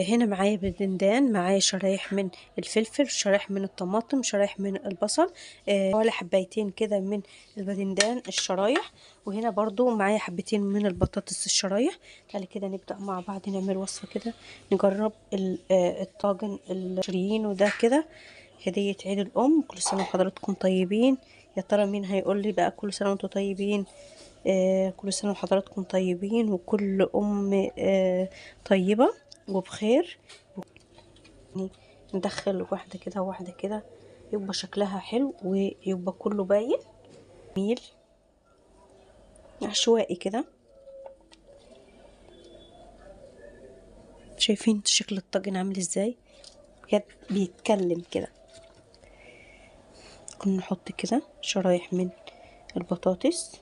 هنا معايا باذنجان، معايا شرايح من الفلفل، شرايح من الطماطم، شرايح من البصل، حوالي حبايتين كده من الباذنجان الشرايح، وهنا برضو معايا حبتين من البطاطس الشرايح. تعالي كده نبدأ مع بعض نعمل وصفة كده، نجرب الطاجن الشيرين وده كده هدية عيد الأم. كل سنة وحضراتكم طيبين. يا ترى مين هيقول لي بقى كل سنة وانتم طيبين؟ كل سنة وحضراتكم طيبين، وكل أم طيبة وبخير. يعني ندخل واحدة كده وواحدة كده، يبقى شكلها حلو ويبقى كله باين جميل عشوائي كده. شايفين شكل الطاجن عامل ازاي؟ بجد بيتكلم كده. كنا نحط كده شرايح من البطاطس،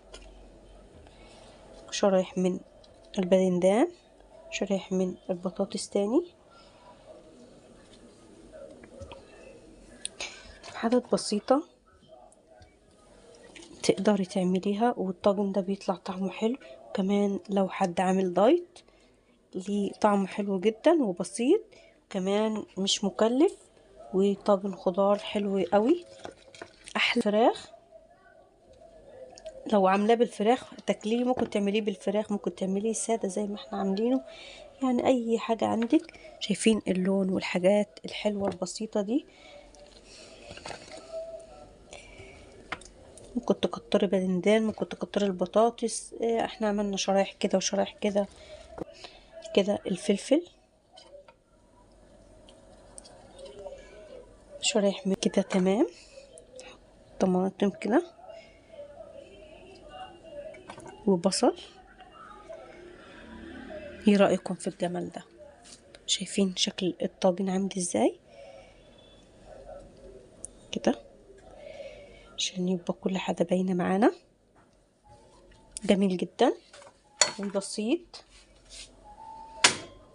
شرايح من الباذنجان، شرايح من البطاطس تاني. حاجات بسيطة تقدري تعمليها، والطاجن ده بيطلع طعمه حلو. كمان لو حد عامل دايت ليه طعمه حلو جدا وبسيط، كمان مش مكلف، وطاجن خضار حلو قوي. احلى فراخ لو عاملاه بالفراخ تاكليه، ممكن تعمليه بالفراخ، ممكن تعمليه ساده زي ما احنا عاملينه، يعني اي حاجه عندك. شايفين اللون والحاجات الحلوه البسيطه دي؟ ممكن تكتري باذنجان، ممكن تكتري البطاطس. احنا عملنا شرايح كده وشرايح كده. كده الفلفل شرايح من كده تمام. طماطم كده وبصل. ايه رأيكم في الجمال ده؟ شايفين شكل الطاجن عامل ازاي كده؟ عشان يبقى كل حاجة باينة معانا. جميل جدا وبسيط.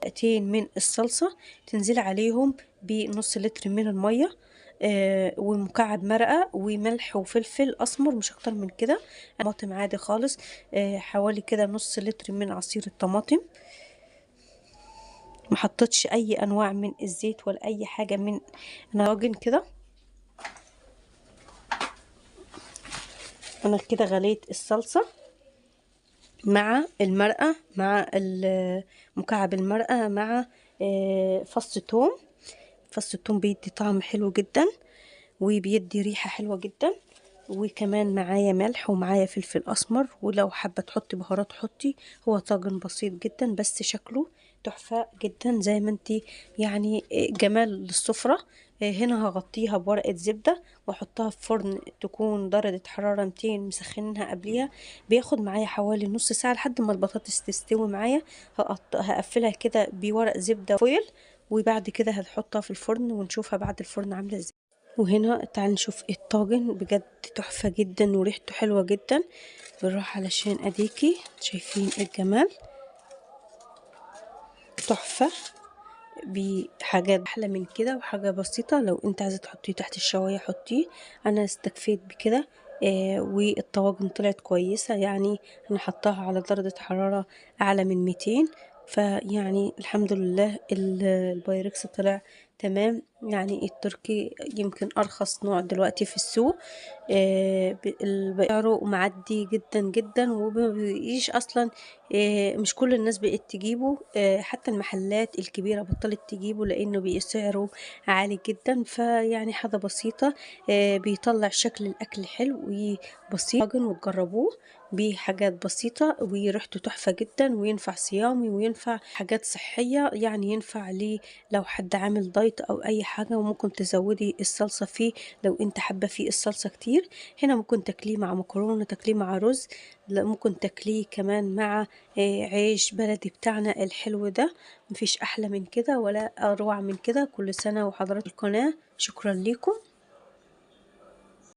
معلقتين من الصلصة تنزل عليهم بنص لتر من المية، ومكعب مرقة وملح وفلفل اسمر، مش اكتر من كده. طماطم عادي خالص، حوالي كده نص لتر من عصير الطماطم. ما حطيتش اي انواع من الزيت ولا اي حاجة من طاجن كده. انا كده غليت الصلصة مع المرقة، مع مكعب المرقة، مع فص ثوم. فص الثوم بيدي طعم حلو جدا وبيدي ريحة حلوة جدا. وكمان معايا ملح ومعايا فلفل اسمر، ولو حابة تحطي بهارات حطي. هو طاجن بسيط جدا بس شكله تحفة جدا زي ما انتي، يعني جمال للسفرة. هنا هغطيها بورقة زبدة واحطها في فرن تكون درجة حرارة 200 مسخنينها قبليها. بياخد معايا حوالي نص ساعة لحد ما البطاطس تستوي معايا. هقفلها كده بورق زبدة فويل، وبعد كده هنحطها في الفرن ونشوفها بعد الفرن عاملة ازاي. وهنا تعال نشوف الطاجن، بجد تحفة جدا وريحته حلوة جدا. بنروح علشان اديكي شايفين الجمال. تحفة بحاجات احلى من كده وحاجة بسيطة. لو انت عايزة تحطيه تحت الشواية حطيه، انا استكفيت بكده. والطواجن طلعت كويسة، يعني انا حطاها على درجة حرارة اعلى من 200. فيعني الحمد لله البايركس طلع تمام. يعني التركي يمكن ارخص نوع دلوقتي في السوق. سعره معدي جدا جدا وما بيجيش اصلا. مش كل الناس بقت تجيبه، حتى المحلات الكبيرة بطلت تجيبه لانه بسعره عالي جدا. فيعني حاجة بسيطة، بيطلع شكل الاكل حلو وبسيط، وتجربوه بحاجات بسيطة وريحته تحفة جدا، وينفع صيامي وينفع حاجات صحية. يعني ينفع ليه لو حد عامل دايت او اي حاجة، وممكن تزودي الصلصة فيه لو انت حابة فيه الصلصة كتير. هنا ممكن تاكليه مع مكرونة، تاكليه مع رز، لا ممكن تاكليه كمان مع عيش بلدي بتاعنا الحلو ده. مفيش احلى من كده ولا اروع من كده. كل سنة وحضرات القناة، شكرا لكم.